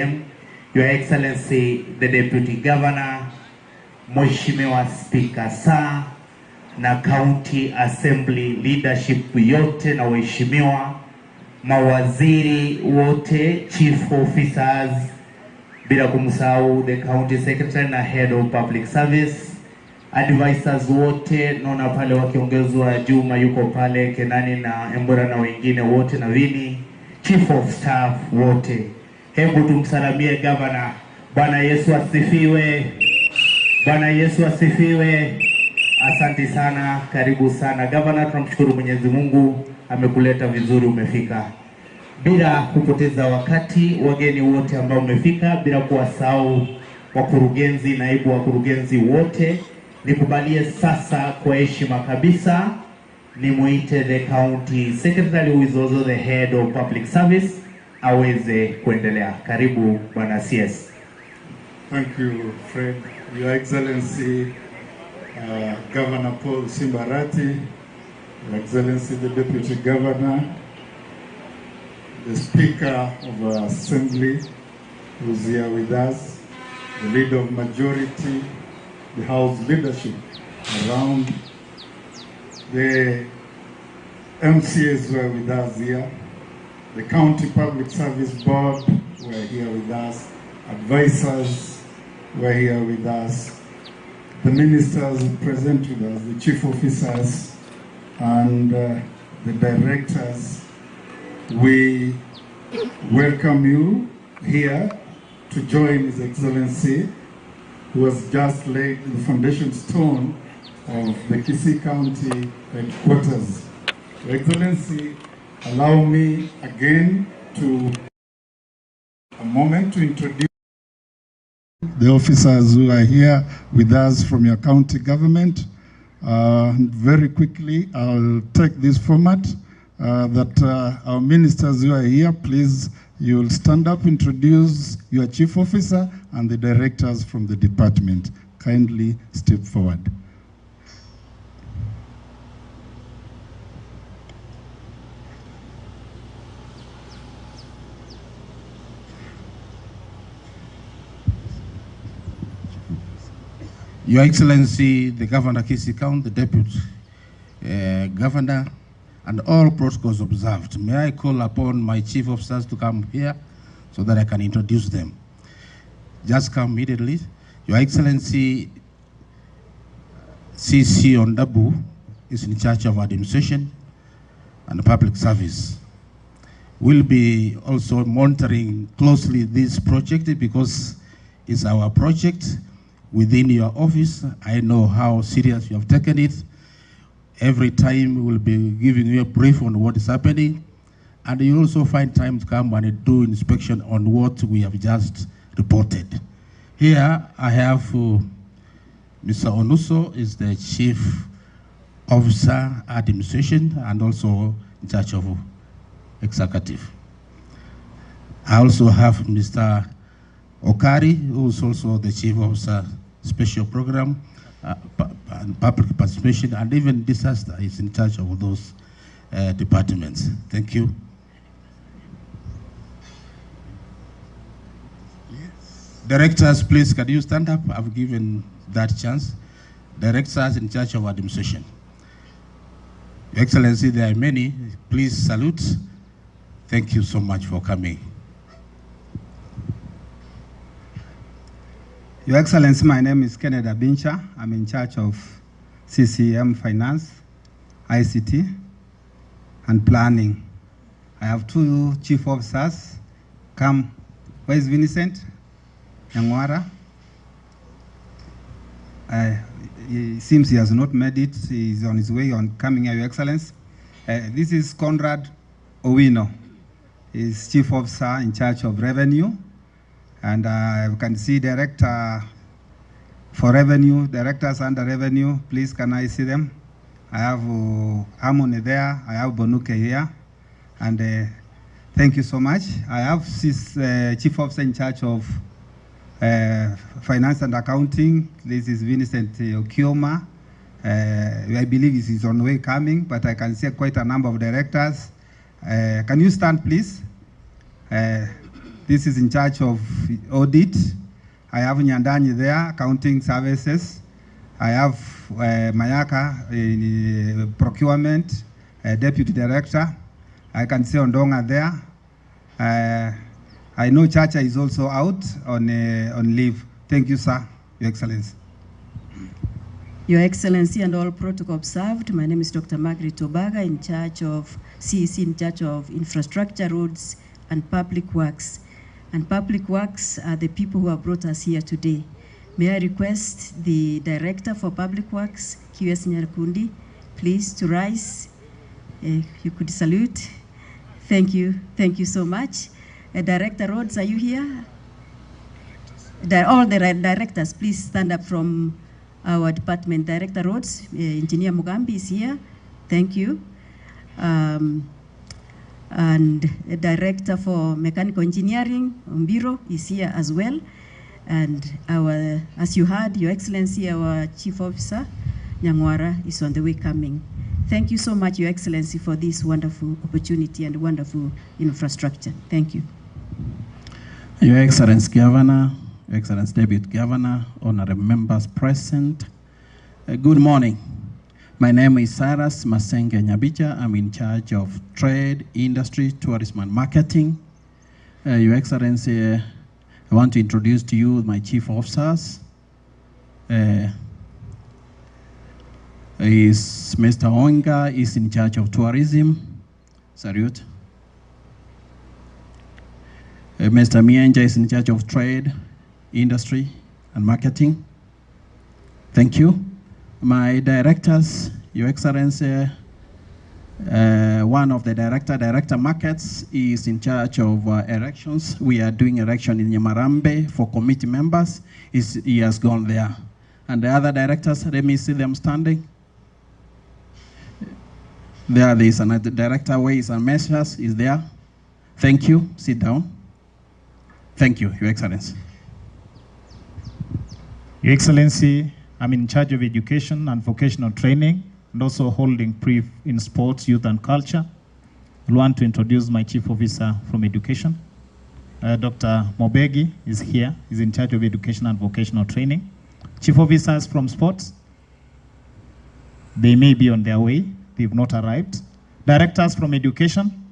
Your Excellency the Deputy Governor, Mheshimiwa Speaker Saa na County Assembly leadership yote na waheshimiwa, mawaziri wote, chief officers, bila kumsahau the county secretary na head of public service, advisors wote, naona pale wakiongezwa Juma yuko pale, Kenani na Embora na wengine wote na Vini, chief of staff wote. Hebu tumsalamie governor. Bwana Yesu asifiwe. Bwana Yesu asifiwe. Asante sana, karibu sana governor, tunamshukuru Mwenyezi Mungu amekuleta vizuri, umefika. Bila kupoteza wakati, wageni wote ambao umefika, bila kuwasahau wakurugenzi, naibu wakurugenzi wote, nikubalie sasa kwa heshima kabisa nimuite the county secretary who is also the head of public service aweze kuendelea. Karibu Bwana CS. Thank you, Fred. Your Excellency Governor Paul Simbarati, Your Excellency the Deputy Governor, the Speaker of our Assembly who's here with us, the Leader of Majority, the House leadership around, the MCAs were with us here, the County Public Service Board were here with us, advisors were here with us, the ministers present with us, the chief officers and the directors. We welcome you here to join His Excellency, who has just laid the foundation stone of the Kisii County headquarters. Your Excellency, allow me again to a moment to introduce the officers who are here with us from your county government. Very quickly, I'll take this format that our ministers who are here, please, you'll stand up, introduce your chief officer and the directors from the department. Kindly step forward. Your Excellency, the Governor Kisii County, the Deputy Governor, and all protocols observed, may I call upon my chief officers to come here so that I can introduce them. Just come immediately. Your Excellency, CC Ondabu is in charge of administration and public service. We'll be also monitoring closely this project because it's our project within your office. I know how serious you have taken it. Every time we'll be giving you a brief on what is happening, and you also find time to come and do inspection on what we have just reported. Here I have Mr. Onuso is the Chief Officer Administration and also in charge of Executive. I also have Mr. Okari, who is also the Chief Officer Special Program and Public Participation, and even disaster is in charge of those departments. Thank you. Yes. Directors, please, can you stand up? I've given that chance. Directors in charge of administration. Your Excellency, there are many. Please salute. Thank you so much for coming. Your Excellency, my name is Kenneth Abincha. I'm in charge of CCM Finance, ICT, and Planning. I have two chief officers. Come, where is Vincent Nyangwara? It seems he has not made it. He's on his way on coming here, Your Excellency. This is Conrad Owino. He's chief officer in charge of revenue. And you can see director for revenue, directors under revenue. Please, can I see them? I have Amone there. I have Bonuke here. And thank you so much. I have this chief officer in charge of finance and accounting. This is Vincent Okioma. I believe he's on the way coming, but I can see quite a number of directors. Can you stand, please? This is in charge of audit. I have Nyandanyi there, accounting services. I have Mayaka in procurement, deputy director. I can see Ondonga there. I know Chacha is also out on leave. Thank you, sir, Your Excellency. Your Excellency and all protocol observed. My name is Dr. Margaret Obaga, in charge of CEC, in charge of infrastructure, roads, and public works. And public works are the people who have brought us here today. May I request the Director for Public Works, QS Nyakundi, please to rise. You could salute. Thank you so much. Director Roads, are you here? All the directors, please stand up from our department. Director Roads, Engineer Mugambi is here. Thank you. And Director for Mechanical Engineering, Umbiro, is here as well. And as you heard, Your Excellency, our Chief Officer, Nyangwara, is on the way coming. Thank you so much, Your Excellency, for this wonderful opportunity and wonderful infrastructure. Thank you. Your Excellency Governor, Your Excellency Deputy Governor, honorable members present, good morning. My name is Cyrus Masenge Nyabicha. I'm in charge of trade, industry, tourism, and marketing. Your Excellency, I want to introduce to you my chief officers. Is Mr. Onga is in charge of tourism. Salute. Mr. Mienja is in charge of trade, industry, and marketing. Thank you. My directors, Your Excellency, one of the director markets is in charge of elections. We are doing election in Nyamarambe for committee members. He has gone there. And the other directors, let me see them standing. There is another director, Ways and Measures, is there. Thank you. Sit down. Thank you, Your Excellency. Your Excellency, I'm in charge of education and vocational training, and also holding brief in sports, youth, and culture. I want to introduce my chief officer from education. Dr. Mobegi is here. He's in charge of education and vocational training. Chief officers from sports, they may be on their way. They've not arrived. Directors from education,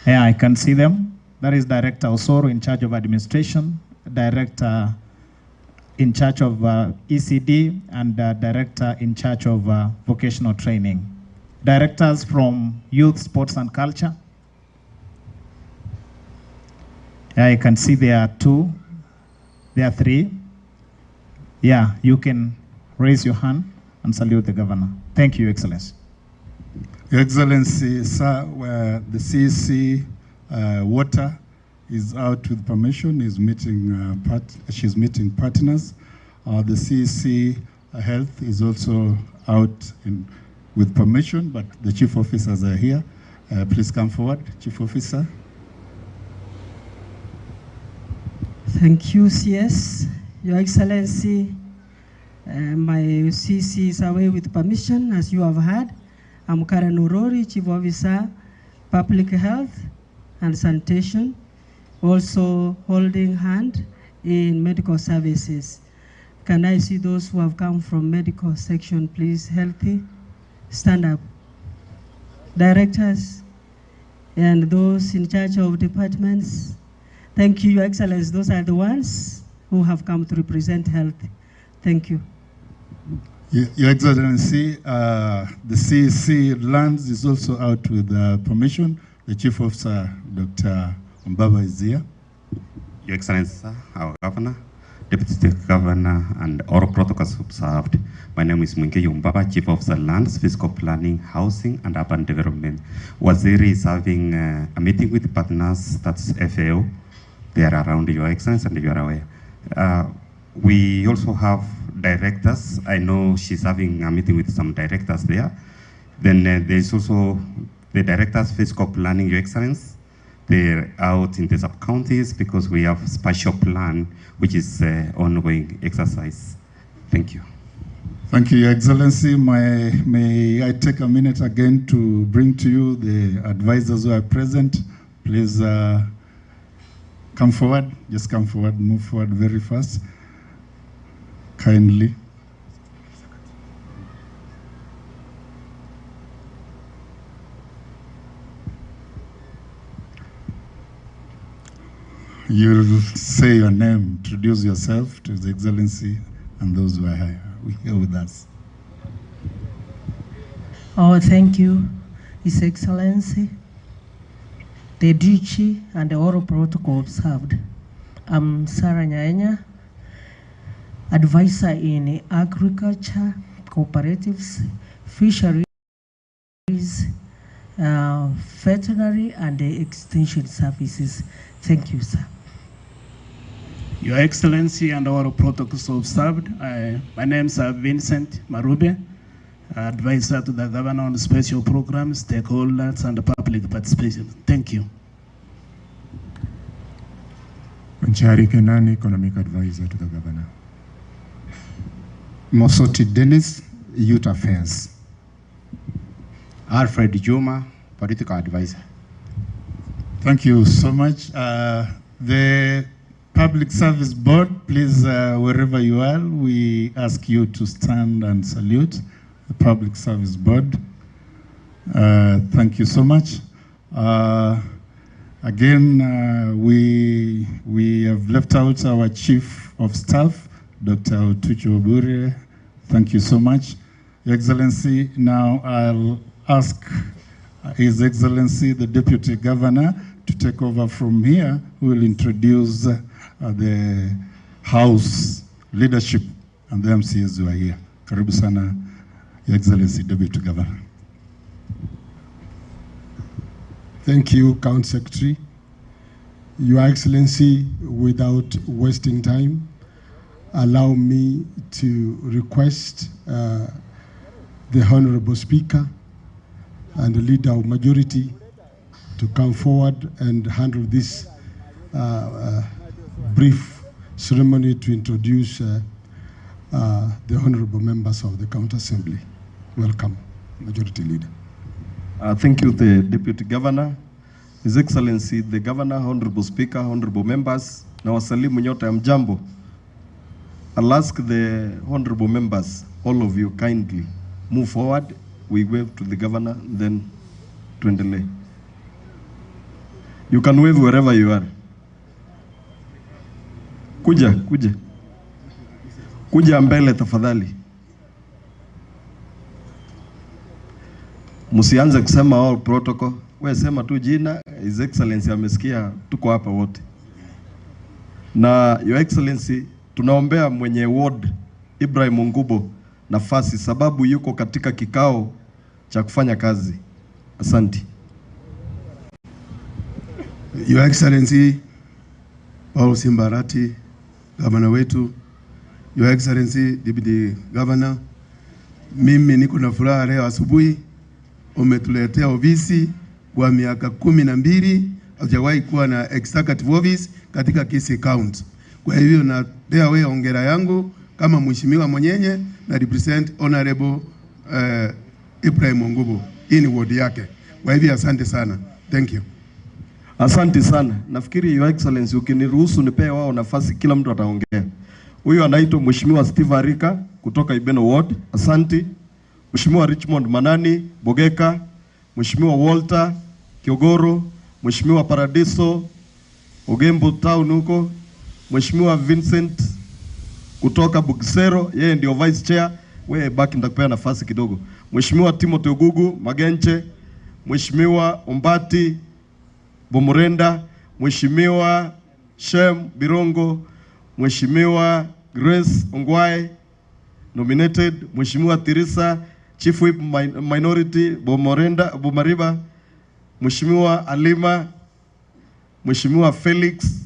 yeah, I can see them. That is Director Osoro in charge of administration, Director in charge of ECD, and Director in charge of vocational training. Directors from youth, sports, and culture. Yeah, I can see there are two, there are three. Yeah, you can raise your hand and salute the governor. Thank you, Excellency. Your Excellency, sir, where the CEC water is out with permission, is meeting she's meeting partners. The CEC health is also out with permission, but the chief officers are here. Please come forward, Chief Officer. Thank you, CS. Your Excellency, my CEC is away with permission, as you have heard. I'm Karen Urori, Chief Officer, Public Health and Sanitation, also holding hand in medical services. Can I see those who have come from medical section, please, healthy? Stand up. Directors and those in charge of departments. Thank you, Your Excellency. Those are the ones who have come to represent health. Thank you. Your Excellency, the CEC lands is also out with permission. The Chief Officer, Dr. Mbaba, is here. Your Excellency, sir, our Governor, Deputy State Governor, and all protocols observed. My name is Mwingeyo Mbaba, Chief Officer, Lands, Fiscal Planning, Housing, and Urban Development. Waziri is having a meeting with partners, that's FAO. They are around, Your Excellency, and you are aware. We also have directors. I know she's having a meeting with some directors there. Then there's also the directors, Fiscal Planning, Your Excellency. They're out in the sub-counties because we have spatial plan, which is ongoing exercise. Thank you. Thank you, Your Excellency. May I take a minute again to bring to you the advisors who are present. please come forward. Just come forward, move forward very fast. Kindly. You'll say your name, introduce yourself to His Excellency and those who are here with us. Oh, thank you, His Excellency, the duty and the oral protocol observed. I'm Sarah Nyaenya, advisor in agriculture, cooperatives, fisheries, veterinary and extension services. Thank you, sir. Your Excellency and our protocols observed. My name is Vincent Marube, advisor to the Governor on special programs, stakeholders, and public participation. Thank you. Nchari Kenani, economic advisor to the Governor. Mosoti Dennis, Youth Affairs. Alfred Juma, political advisor. Thank you so much. The Public Service Board, please, wherever you are, we ask you to stand and salute the Public Service Board. Thank you so much. Again, we have left out our Chief of Staff, Dr. Otucho Obure. Thank you so much. Your Excellency, now I'll ask His Excellency, the Deputy Governor, to take over from here, who will introduce the House leadership and the MCAs who are here. Karibu sana, Your Excellency, Deputy Governor. Thank you, Count Secretary. Your Excellency, without wasting time, allow me to request the Honorable Speaker and the Leader of Majority to come forward and handle this brief ceremony to introduce the honorable members of the County Assembly. Welcome, Majority Leader. Thank you, the Deputy Governor, His Excellency, the Governor, Honorable Speaker, Honorable Members, na wasalimu nyote mjambo. I'll ask the honorable members, all of you kindly move forward. We wave to the Governor, then tuendelee. You can wave wherever you are. Kuja mbele tafadhali. Musianze kusema all protocol. Wewe sema tu jina, His Excellency amesikia, tuko hapa wote. Na Your Excellency, tunaombea mwenye ward Ibrahim Ngubo nafasi sababu yuko katika kikao cha kufanya kazi. Asante. Your Excellency, Paul Simbarati, Governor wetu, Your Excellency, Deputy Governor, mimi niko na furaha leo asubuhi, umetuletea ofisi kwa miaka 12, haujawahi kuwa na executive office katika Kisii County. Kwa hivyo napea wewe hongera yangu kama mheshimiwa mwenyenye na represent Honorable Ibrahim Ngubo. Hii ni ward yake. Kwa hivyo asante sana. Thank you. Asante sana. Nafikiri Your Excellency ukiniruhusu nipee wao nafasi, kila mtu ataongea. Huyu anaitwa Mheshimiwa Steve Arika kutoka Ibeno Ward. Asante. Mheshimiwa Richmond Manani Bogeka, Mheshimiwa Walter Kiogoro, Mheshimiwa Paradiso Ogembo Town huko, Mheshimiwa Vincent kutoka Bugisero, yeye ndio vice chair. Wewe baki nitakupea nafasi kidogo. Mheshimiwa Timothy Ogugu Magenche, Mheshimiwa Ombati Bomorenda, Mheshimiwa Shem Birongo, Mheshimiwa Grace Ongwae nominated, Mheshimiwa Tirisa Chief Whip Minority Bomorenda Bomariba, Mheshimiwa Alima, Mheshimiwa Felix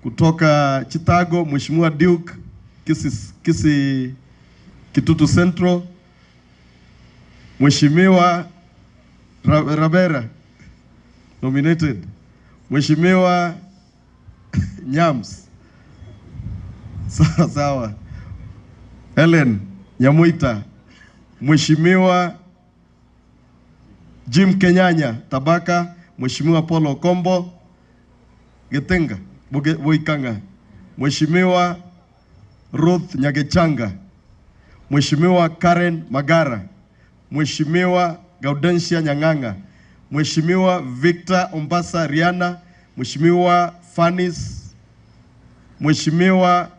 kutoka Chitago, Mheshimiwa Duke Kisi Kitutu Central, Mheshimiwa Rabera nominated, Mheshimiwa Nyams sawa, Helen Nyamuita, Mheshimiwa Jim Kenyanya Tabaka, Mheshimiwa Paul Okombo Getenga Boikanga, Mheshimiwa Ruth Nyagechanga, Mheshimiwa Karen Magara, Mheshimiwa Gaudensia Nyang'anga, Mheshimiwa Victor Ombasa Riana, Mheshimiwa Fanis, Mheshimiwa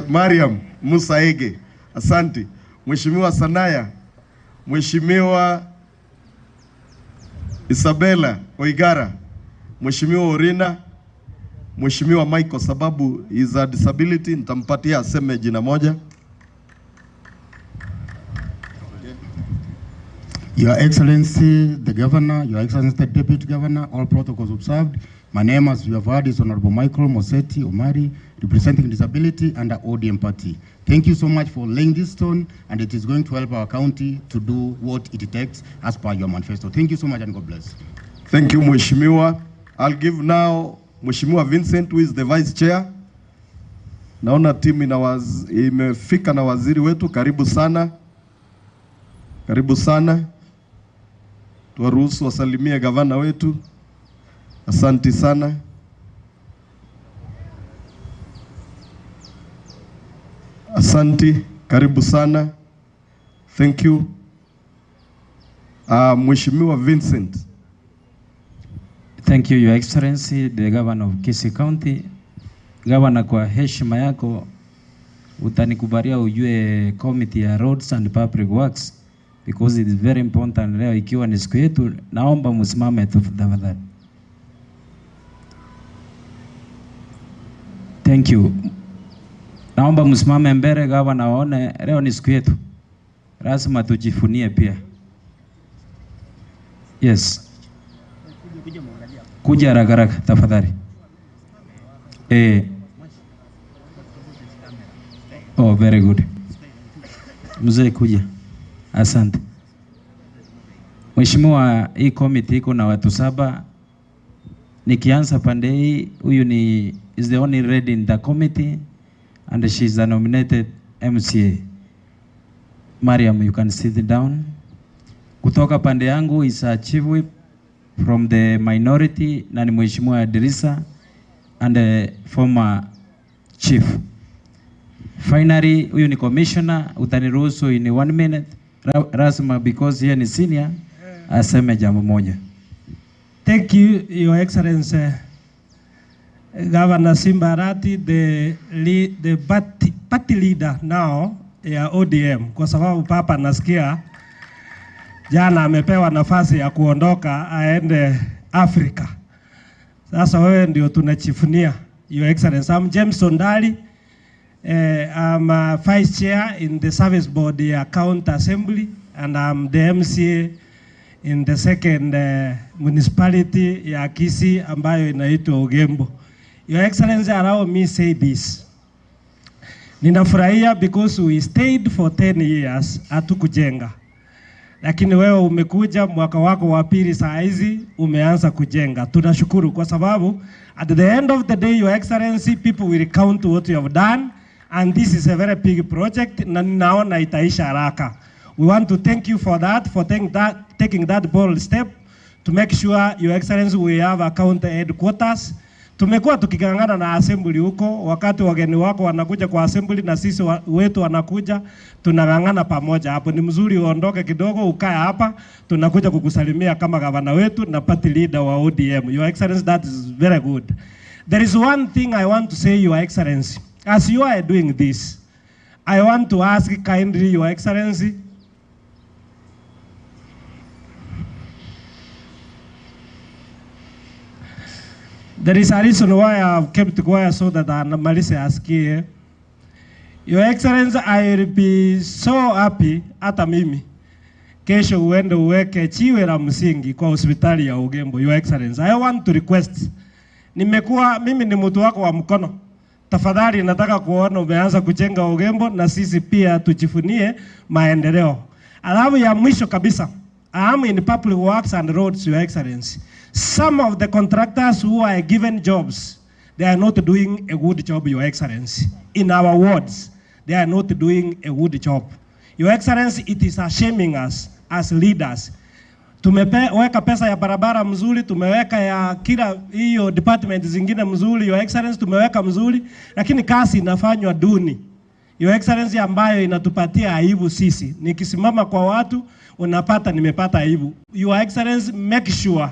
Mariam Musa Ege, asante. Mheshimiwa Sanaya, Mheshimiwa Isabella Oigara, Mheshimiwa Orina, Mheshimiwa Michael, sababu is a disability, nitampatia aseme jina moja. Your Excellency, the Governor, Your Excellency, the Deputy Governor, all protocols observed. My name, as you have heard, is Honorable Michael Moseti Omari, representing Disability under ODM Party. Thank you so much for laying this stone, and it is going to help our county to do what it takes as per your manifesto. Thank you so much, and God bless. Thank you, Mheshimiwa. I'll give now Mheshimiwa Vincent, who is the Vice Chair. Naona timu imefika na waziri wetu, karibu sana. Karibu sana. Tuwaruhusu wasalimie gavana wetu. Asante sana. Asante, karibu sana. Thank you. Mheshimiwa Vincent. Thank you, Your Excellency, the Governor of Kisii County. Governor, kwa heshima yako utanikubalia ujue committee ya Roads and Public Works, because it is very important. Leo ikiwa ni siku yetu, naomba msimame tafadhali. Thank you. Naomba msimame mbele, Governor waone leo ni siku yetu. Lazima tujifunie pia. Yes. Kuja haraka tafadhali. Oh, very good. Mzee kuja. Asante. Mheshimiwa, hii committee iko na watu 7. Nikianza pande hii, huyu is the only lady in the committee and she is a nominated MCA. Mariam, you can sit down. Kutoka pande yangu is a chief whip from the minority na ni Mheshimiwa Idrisa and a former chief. Finally, huyu ni commissioner, utaniruhusu in 1 minute. Rasma, because yeye ni senior, aseme jambo moja. Thank you, Your Excellency, Governor Simbarati, the party leader now ya ODM, kwa sababu papa nasikia jana amepewa nafasi ya kuondoka aende Afrika. Sasa wewe ndio tunachifunia, Your Excellency. I'm James Ondali. I'm a Vice Chair in the Service Board ya County Assembly, and I'm the MCA in the second municipality ya Kisii ambayo inaitwa Ugembo. Your Excellency, allow me say this. Ninafurahia because we stayed for 10 years hatukujenga. Lakini wewe umekuja mwaka wako wa pili, saa hizi umeanza kujenga. Tunashukuru kwa sababu at the end of the day, Your Excellency, people will count what you have done, and this is a very big project na ninaona itaisha haraka. We want to thank you for that, for taking that bold step to make sure, Your Excellency, we have a county headquarters. Tumekuwa tukikangana na assembly huko, wakati wageni wako wanakuja kwa assembly na sisi wetu wanakuja, tunangangana pamoja. Hapo ni mzuri uondoke kidogo ukae hapa, tunakuja kukusalimia kama gavana wetu na party leader wa ODM. Your Excellency, that is very good. There is one thing I want to say, Your Excellency. As you are doing this, I want to ask kindly, Your Excellency, there is a reason why I have kept quiet so that Malise asikie. Your Excellency, I will be so happy hata mimi kesho uende uweke jiwe la msingi kwa hospitali ya Ugembo. Your Excellency, I want to request. Mimi ni mtu wako wa mkono. Tafadhali nataka kuona umeanza kujenga Ugembo na sisi pia tujifunie maendeleo. Alafu ya mwisho kabisa, I am in public works and roads, Your Excellency. Some of the contractors who are given jobs, they are not doing a good job, Your Excellency. In our wards, they are not doing a good job. Your Excellency, it is shaming us as leaders. Tumeweka pesa ya barabara mzuri, tumeweka ya kila hiyo department zingine mzuri, Your Excellency, tumeweka mzuri, lakini kazi inafanywa duni, Your Excellency, ambayo inatupatia aibu sisi. Nikisimama kwa watu unapata nimepata aibu. Your Excellency, make sure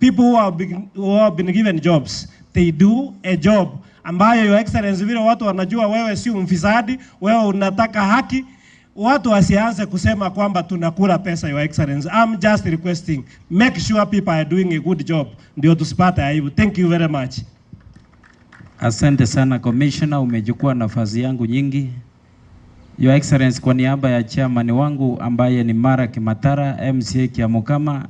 people who have been given jobs, they do a job ambayo, Your Excellency, vile watu wanajua wewe si mfisadi, wewe unataka haki. Watu wasianze kusema kwamba tunakula pesa, Your Excellency. I'm just requesting, make sure people are doing a good job, ndio tusipate aibu. Thank you very much. Asante sana Commissioner, umechukua nafasi yangu nyingi. Your Excellency, kwa niaba ya chairman wangu ambaye ni Mara Kimatara, MCA Kiamukama,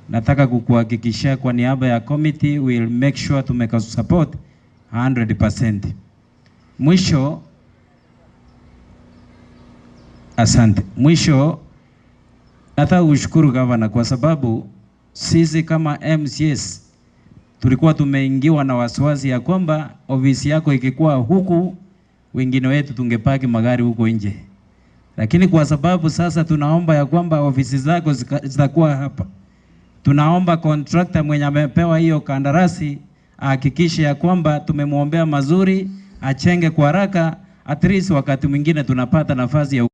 nataka kukuhakikishia kwa niaba ya committee will make sure to make us support 100%. Mwisho, asante. Mwisho, nataka kushukuru gavana kwa sababu sisi kama MCS tulikuwa tumeingiwa na wasiwasi ya kwamba ofisi yako ikikuwa huku, wengine wetu tungepaki magari huko nje. Lakini kwa sababu sasa tunaomba ya kwamba ofisi zako zitakuwa hapa, tunaomba contractor mwenye amepewa hiyo kandarasi ahakikishe ya kwamba tumemwombea mazuri, achenge kwa haraka, at least wakati mwingine tunapata nafasi ya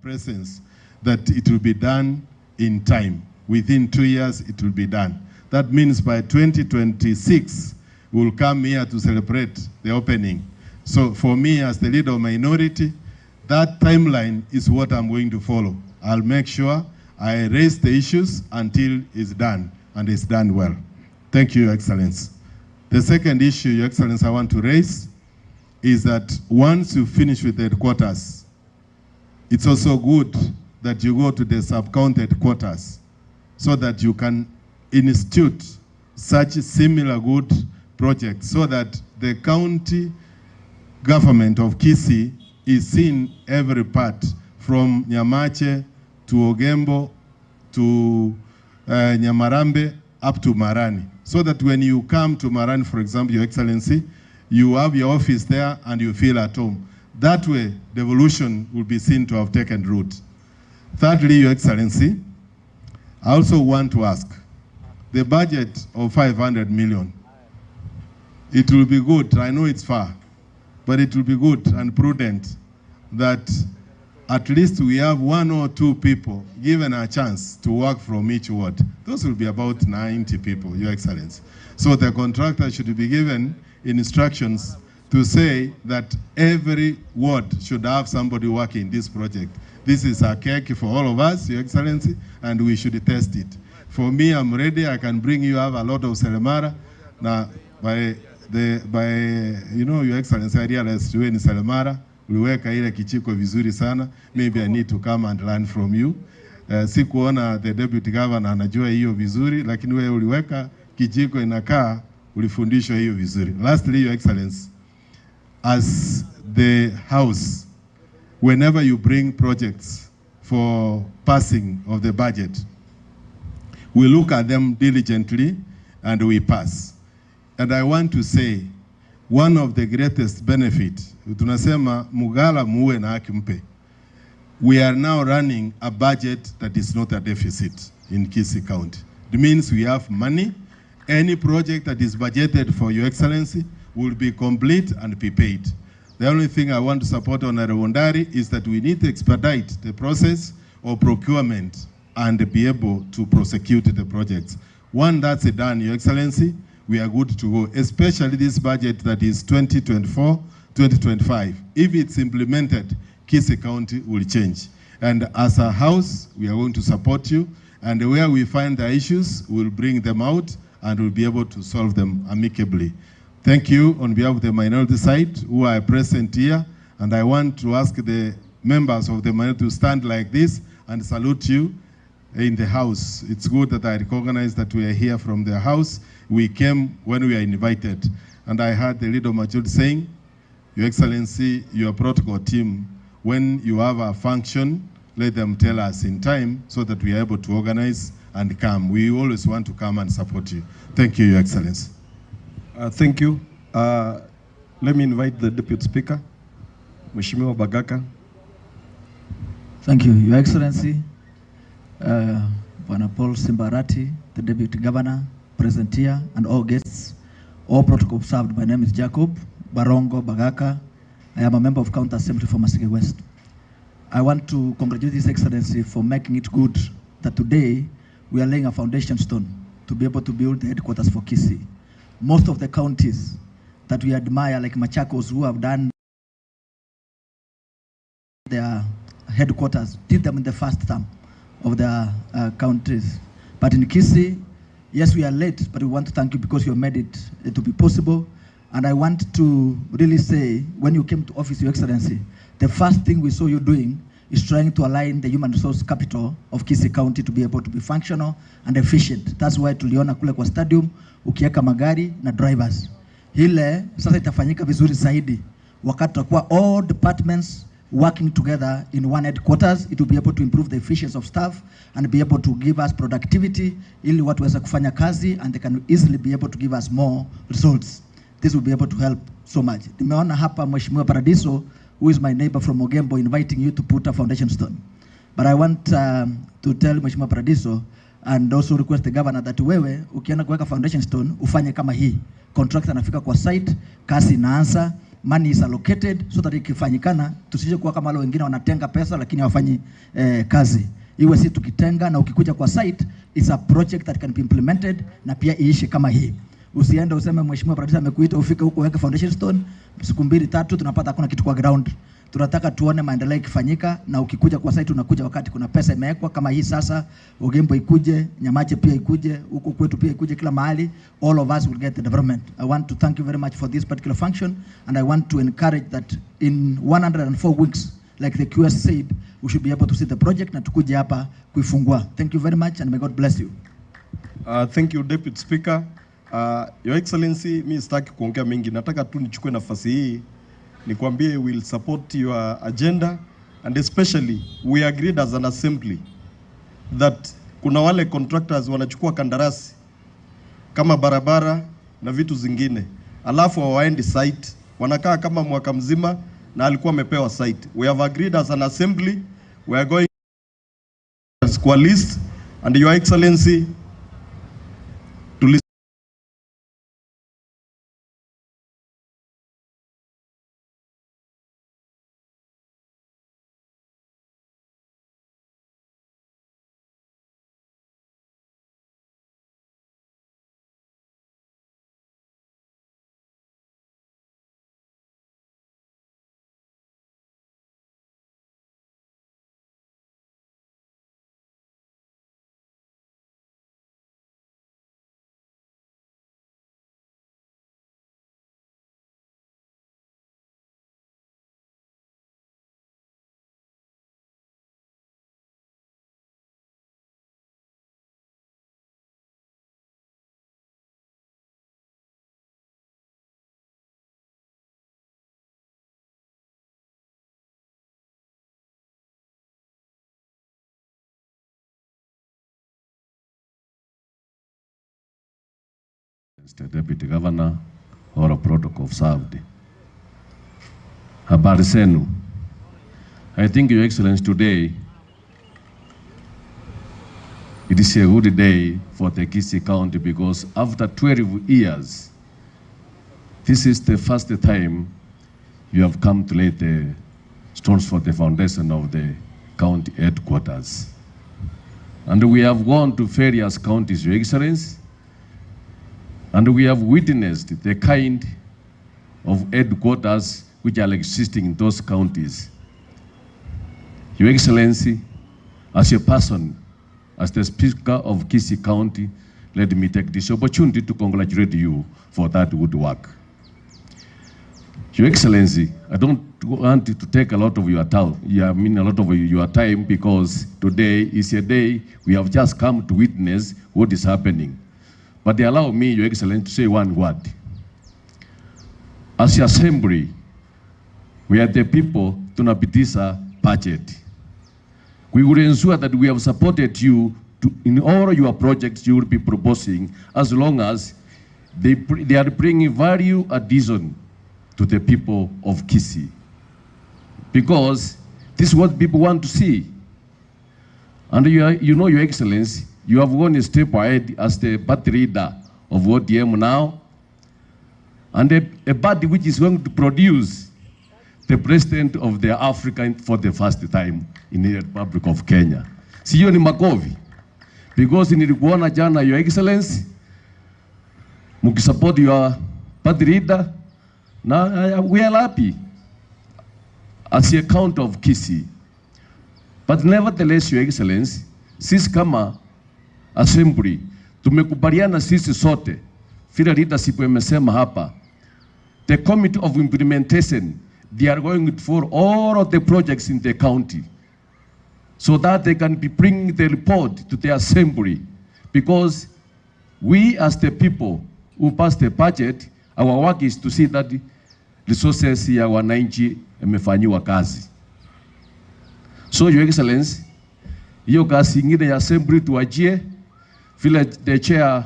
presence that it will be done in time. Within 2 years, it will be done. That means by 2026, we'll come here to celebrate the opening. So for me, as the leader of minority, that timeline is what I'm going to follow. I'll make sure I raise the issues until it's done, and it's done well. Thank you, Your Excellency. The second issue, Your Excellency, I want to raise is that once you finish with the headquarters, it's also good that you go to the sub-county headquarters so that you can institute such similar good projects so that the county government of Kisii is seen every part, from Nyamache to Ogembo to Nyamarambe up to Marani. so that when you come to Marani, for example, Your Excellency, you have your office there and you feel at home. That way, devolution will be seen to have taken root. Thirdly, Your Excellency, I also want to ask, the budget of 500 million, it will be good, I know it's far, but it will be good and prudent that at least we have 1 or 2 people given a chance to work from each ward. Those will be about 90 people, Your Excellency. So the contractor should be given instructions to say that every ward should have somebody working this project. This is a cake for all of us, Your Excellency, and we should test it. For me, I'm ready. I can bring you have a lot of Selemara. Now, Your Excellency, I realized when Selemara, uliweka ile kichiko vizuri sana. Maybe I need to come and learn from you. Sikuona the deputy governor anajua hiyo vizuri, lakini wewe uliweka kichiko inakaa, ulifundishwa hiyo vizuri. Lastly, Your Excellency, as the House, whenever you bring projects for passing of the budget, we look at them diligently and we pass. And I want to say, one of the greatest benefit, tunasema mugala muwe na haki mpe. We are now running a budget that is not a deficit in Kisii County. It means we have money. Any project that is budgeted for Your Excellency will be complete and be paid. The only thing I want to support on Wandari is that we need to expedite the process of procurement and be able to prosecute the projects. One that's done, Your Excellency, we are good to go, especially this budget that is 2024-2025. If it's implemented, Kisii County will change. And as a house, we are going to support you. And where we find the issues, we'll bring them out and we'll be able to solve them amicably. Thank you on behalf of the minority side who are present here. And I want to ask the members of the minority to stand like this and salute you in the house. It's good that I recognize that we are here from the house. We came when we are invited. And I heard the leader majority saying, Your Excellency, your protocol team, when you have a function, let them tell us in time so that we are able to organize and come. We always want to come and support you. Thank you, Your Excellency. Thank you. Let me invite the Deputy Speaker, Mheshimiwa Bagaka. Thank you, Your Excellency. Bwana Paul Simbarati, the Deputy Governor, present here, and all guests, all protocol observed. My name is Jacob Barongo Bagaka. I am a member of County Assembly for Masege West. I want to congratulate His Excellency for making it good that today we are laying a foundation stone to be able to build the headquarters for Kisii. Most of the counties that we admire, like Machakos, who have done their headquarters, did them in the first term of their counties. But in Kisii, yes, we are late, but we want to thank you because you have made it to be possible. And I want to really say, when you came to office, Your Excellency, the first thing we saw you doing is trying to align the human resource capital of Kisii County to be able to be functional and efficient. That's why tuliona kule kwa stadium ukiweka magari na drivers. Hile sasa itafanyika vizuri zaidi wakati tutakuwa all departments working together in one headquarters. It will be able to improve the efficiency of staff and be able to give us productivity ili watu waweze kufanya kazi and they can easily be able to give us more results. This will be able to help so much. Nimeona hapa Mheshimiwa Paradiso, who is my neighbor from Ogembo, inviting you to put a foundation stone. But I want to tell Mheshimiwa Paradiso and also request the governor that wewe ukienda kuweka foundation stone ufanye kama hii. Contractor anafika kwa site, kazi inaanza, money is allocated so that ikifanyikana tusije kuwa kama wale wengine wanatenga pesa lakini hawafanyi kazi. Iwe si tukitenga na ukikuja kwa site, it's a project that can be implemented na pia iishe kama hii. Usiende useme Mheshimiwa Paradiso amekuita ufike huko weke foundation stone, siku 2-3 tunapata hakuna kitu kwa ground. Tunataka tuone maendeleo ikifanyika na ukikuja kwa site unakuja wakati kuna pesa imewekwa kama hii sasa. Ogembo ikuje, Nyamache pia ikuje, huko kwetu pia ikuje, kila mahali. All of us will get the development. I want to thank you very much for this particular function and I want to encourage that in 104 weeks, like the QS said, we should be able to see the project na tukuje hapa kuifungua. Thank you very much and may God bless you. Thank you, Deputy Speaker. Your Excellency, mimi sitaki kuongea mengi. Nataka tu nichukue nafasi hii nikwambie we'll support your agenda and especially we agreed as an assembly that kuna wale contractors wanachukua kandarasi kama barabara na vitu zingine, alafu hawaendi site, wanakaa kama mwaka mzima na alikuwa amepewa site. We have agreed as an assembly, we are going kwa list, and Your Excellency to list. Mr. Deputy Governor, all protocol observed. Habari zenu. I think Your Excellency, today it is a good day for the Kisii County because after 12 years, this is the first time you have come to lay the stones for the foundation of the county headquarters. And we have gone to various counties, Your Excellency, and we have witnessed the kind of headquarters which are existing in those counties. Your Excellency, as a person, as the Speaker of Kisii County, let me take this opportunity to congratulate you for that good work. Your Excellency, I don't want to take a lot of your time, your time, because today is a day we have just come to witness what is happening. But allow me, Your Excellency, to say one word. As the assembly, we are the people tunapitisha budget. We will ensure that we have supported you in all your projects you will be proposing, as long as they are bringing value addition to the people of Kisii. Because this is what people want to see. And you know, Your Excellency, you have gone a step ahead as the party leader of ODM now, and a party which is going to produce the president of the Africa for the first time in the Republic of Kenya. Siyo ni makofi. Because nilikuona jana, Your Excellency, mukisupport your party leader, now we are happy as a count of Kisii. But nevertheless, Your Excellency, sisi kama assembly tumekubaliana sisi sote, vile leadership imesema hapa, the committee of implementation, they are going to follow all of the projects in the county so that they can be bringing the report to the assembly, because we as the people who pass the budget, our work is to see that resources ya wananchi imefanyiwa kazi. So Your Excellency, hiyo kazi ingine ya assembly tuachie vile the chair,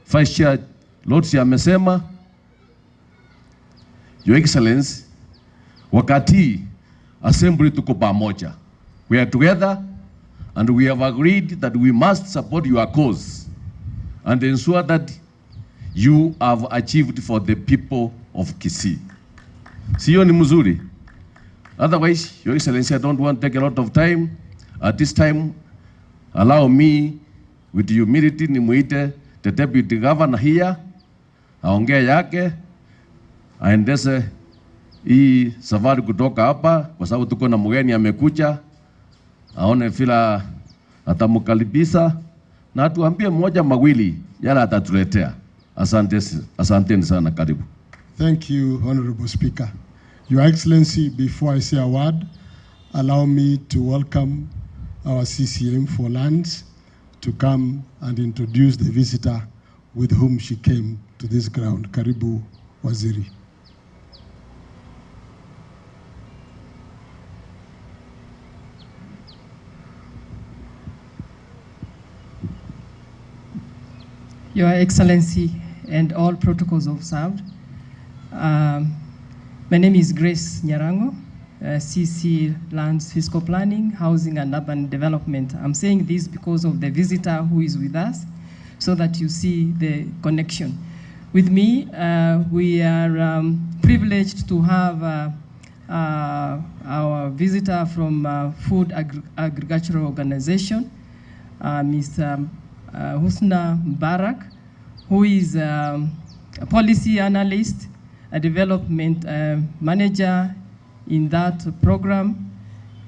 vice chair Lords amesema. Your Excellency, wakati assembly tuko pamoja, we are together and we have agreed that we must support your cause and ensure that you have achieved for the people of Kisii. Siyo ni mzuri? Otherwise, Your Excellency, I don't want to take a lot of time. At this time, allow me with humility nimuite the Deputy Governor here, aongee yake, aendeze hii safari kutoka hapa, kwa sababu tuko na mgeni amekuja, aone vile atamkaribisha na atuambie mmoja mawili yale atatuletea. Asante sana, karibu. Thank you, Honorable Speaker. Your Excellency, before I say a word, allow me to welcome our CCM for lands to come and introduce the visitor with whom she came to this ground. Karibu, Waziri. Your Excellency, and all protocols observed. My name is Grace Nyarango, CC Lands Fiscal Planning, Housing and Urban Development. I'm saying this because of the visitor who is with us, so that you see the connection. With me, we are privileged to have our visitor from Food Agricultural Organization, Mr. Husna Mbarak, who is a policy analyst, a development manager in that program,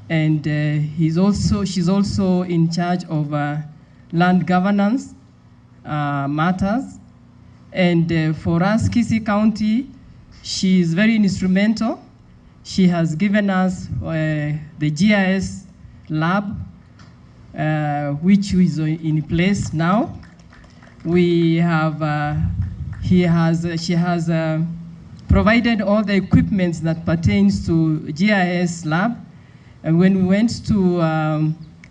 and she's also in charge of land governance matters. And for us, Kisii County, she is very instrumental. She has given us the GIS lab, which is in place now. We have, she has provided all the equipment that pertains to GIS lab. And when we went to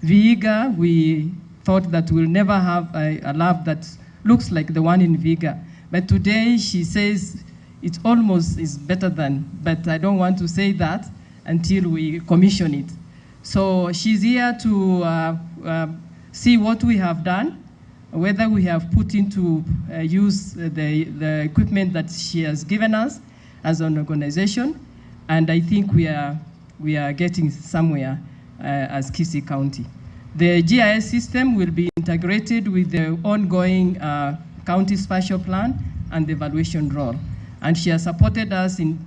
Vihiga, we thought that we'll never have a lab that looks like the one in Vihiga. But today she says it almost is better than, but I don't want to say that until we commission it. So she's here to see what we have done, whether we have put into use the equipment that she has given us as an organization, and I think we are getting somewhere as Kisii County. The GIS system will be integrated with the ongoing county spatial plan and the evaluation role. And she has supported us in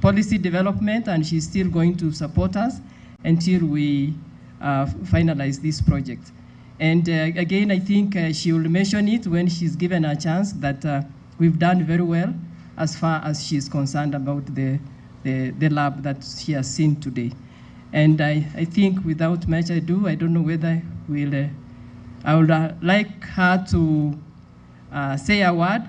policy development, and she's still going to support us until we finalize this project. And again, I think she will mention it when she's given a chance that we've done very well as far as she's concerned about the lab that she has seen today. And I think without much ado, I don't know whether I would like her to say a word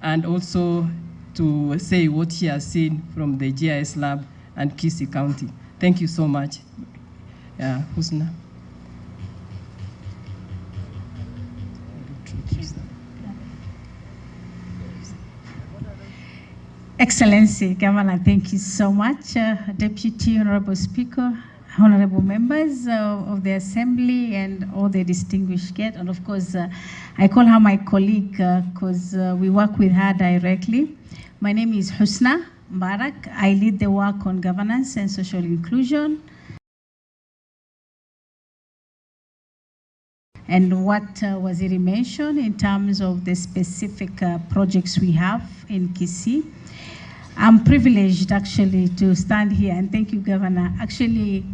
and also to say what she has seen from the GIS lab and Kisii County. Thank you so much. Husna. Excellency Governor, thank you so much. Deputy Honorable Speaker, honorable members of the Assembly, and all the distinguished guests. And of course, I call her my colleague because we work with her directly. My name is Husna Mbarak. I lead the work on governance and social inclusion. And what was already mentioned in terms of the specific projects we have in Kisii. I'm privileged actually to stand here, and thank you, Governor. Actually,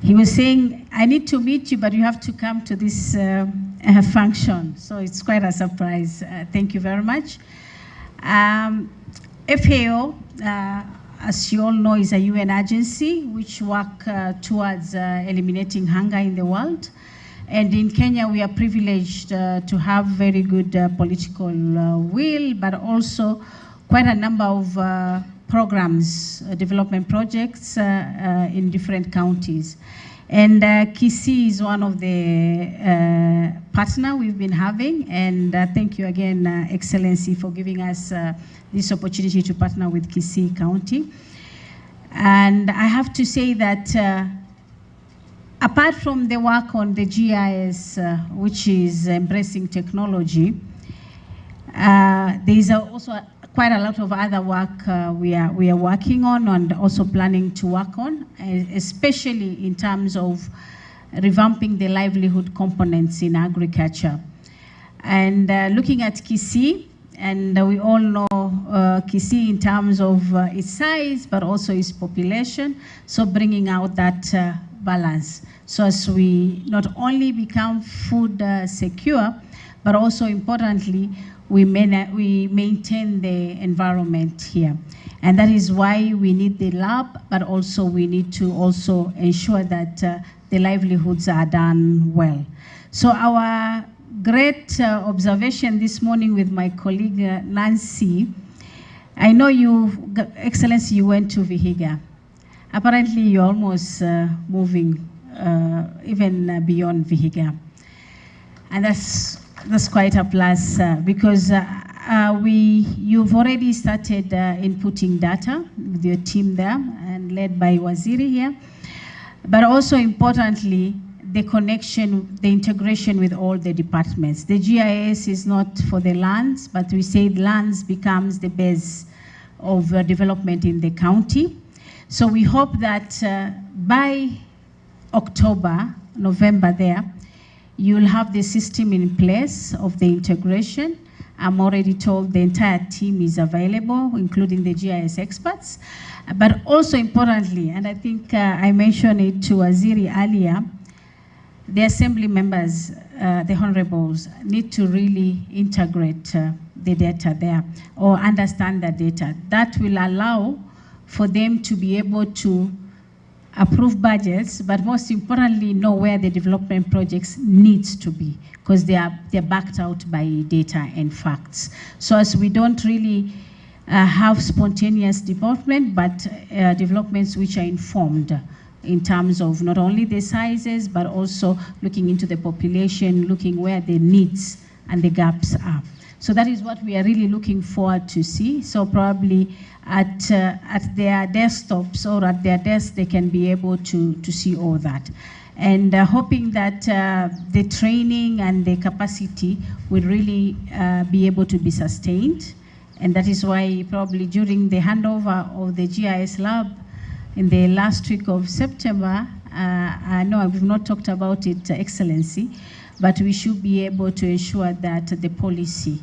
he was saying, I need to meet you, but you have to come to this function. So it's quite a surprise. Thank you very much. FAO, as you all know, is a UN agency which work towards eliminating hunger in the world. And in Kenya, we are privileged to have very good political will, but also quite a number of programs, development projects in different counties. And Kisii is one of the partner we've been having. And thank you again, Excellency, for giving us this opportunity to partner with Kisii County. And I have to say that apart from the work on the GIS, which is embracing technology, there is also quite a lot of other work we are working on and also planning to work on, especially in terms of revamping the livelihood components in agriculture. And looking at Kisii, and we all know Kisii in terms of its size, but also its population, so bringing out that balance, so as we not only become food secure, but also importantly, we maintain the environment here. And that is why we need the lab, but also we need to also ensure that the livelihoods are done well. So our great observation this morning with my colleague Nancy, I know you, Excellency, you went to Vihiga. Apparently you're almost moving even beyond Vihiga. And that's That's quite a plus because you've already started inputting data with your team there and led by Waziri here. But also importantly, the connection, the integration with all the departments. The GIS is not for the lands, but we say lands becomes the base of development in the county. So we hope that by October, November there, you'll have the system in place of the integration. I'm already told the entire team is available, including the GIS experts. But also importantly, and I think I mentioned it to Waziri earlier, the assembly members, the honorables, need to really integrate the data there or understand the data. That will allow for them to be able to approve budgets, but most importantly, know where the development projects needs to be, because they're backed out by data and facts. So as we don't really have spontaneous development, but developments which are informed in terms of not only the sizes, but also looking into the population, looking where the needs and the gaps are. So that is what we are really looking forward to see. So probably at their desktops or at their desks, they can be able to see all that. And hoping that the training and the capacity will really be able to be sustained. And that is why probably during the handover of the GIS lab in the last week of September, I know we've not talked about it, Excellency, but we should be able to ensure that the policy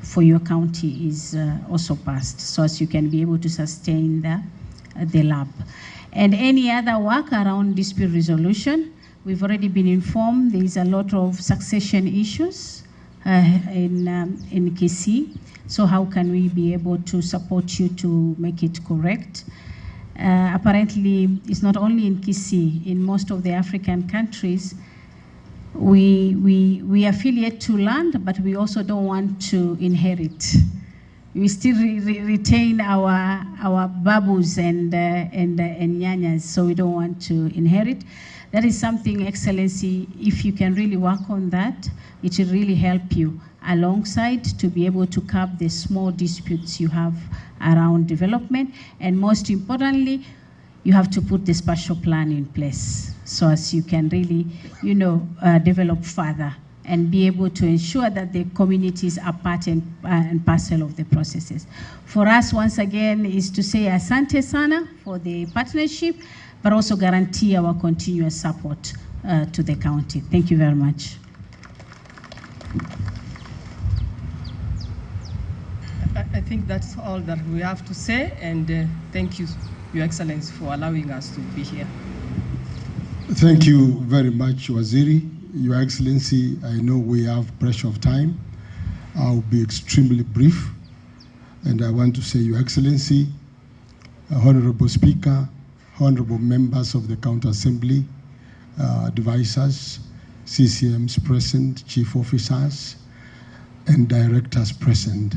for your county is also passed, so as you can be able to sustain the lab. And any other work around dispute resolution, we've already been informed there is a lot of succession issues in Kisii. So how can we be able to support you to make it correct? Apparently, it's not only in Kisii, in most of the African countries, we affiliate to land, but we also don't want to inherit. We still retain our babus and nyanyas, so we don't want to inherit. That is something, Excellency, if you can really work on that, it will really help you alongside to be able to curb the small disputes you have around development. And most importantly, you have to put the spatial plan in place so as you can really, develop further and be able to ensure that the communities are part and parcel of the processes. For us, once again, is to say asante sana for the partnership, but also guarantee our continuous support to the county. Thank you very much. I think that's all that we have to say, and thank you, Your Excellency, for allowing us to be here. Thank you very much, Waziri. Your Excellency, I know we have pressure of time. I'll be extremely brief, and I want to say, Your Excellency, Honorable Speaker, Honorable members of the County Assembly, advisors, CCMs present, chief officers, and directors present.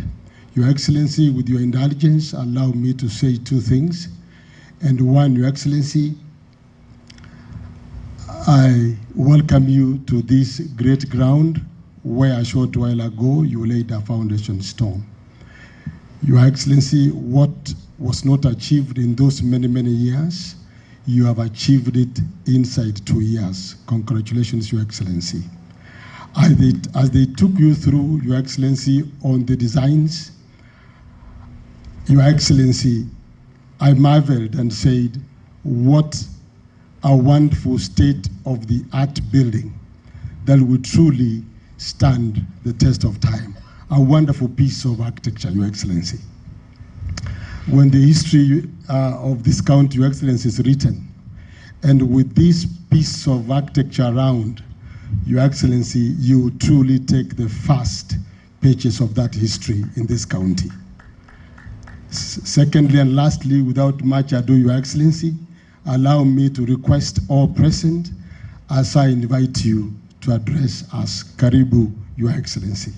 Your Excellency, with your indulgence, allow me to say two things. And one, Your Excellency, I welcome you to this great ground where a short while ago you laid a foundation stone. Your Excellency, what was not achieved in those many years, you have achieved it inside 2 years. Congratulations, Your Excellency. As they took you through, Your Excellency, on the designs, Your Excellency, I marveled and said, what a wonderful state-of-the-art building that will truly stand the test of time. A wonderful piece of architecture, Your Excellency. When the history of this county, Your Excellency, is written, and with this piece of architecture around, Your Excellency, you truly take the first pages of that history in this county. Secondly and lastly, without much ado, Your Excellency, allow me to request all present as I invite you to address us. Karibu, Your Excellency.